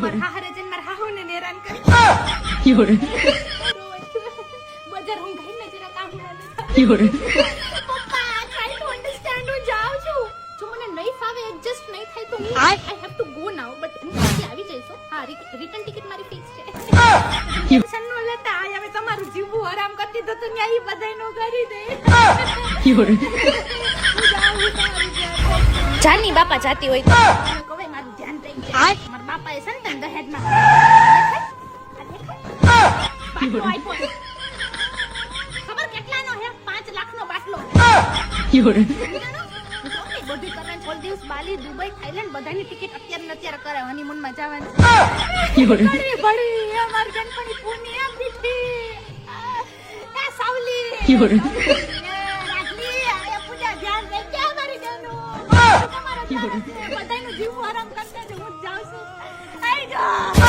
માર હાહરે જઈને માર હાહુને હેરાન કરી બજાર હું ગઈને જરા કામ પપ્પા ટ્રાય ટુ અન્ડરસ્ટેન્ડ હું જાઉં છું જો મને નહીં ફાવે એડજસ્ટ નહીં થાય તો હું I have to go now but હું પછી આવી જઈશ હા રિટર્ન ટિકિટ મારી ફિક્સ છે ટેન્શન ન લેતા આ હવે તમારું જીવવું આરામ કરી દીધું તો ન્યા ઈ બધાયનો કરી દે જાની બાપા જાતી હોય તો કહે મારું ધ્યાન રહી જાય મારા બાપાએ સંતન દહેજમાં બાટલો આપ્યો ખબર કેટલાનો હે 5 લાખનો બાટલો બધી કરવાની ઓલ દિવસ બાલી દુબઈ થાઈલેન્ડ બધાની ટિકિટ અત્યારે કરે હનીમૂન માં જવાની ઘડી ભડી અમાર ગણપણી પૂની આ પીઠી એ સાવલી રાજલી આ પૂજા ધ્યાન રાખજે અમારી જાનો તમારો બધાનું જીવ આરામ કરતા જ હું જાઉં છું આઈ ગો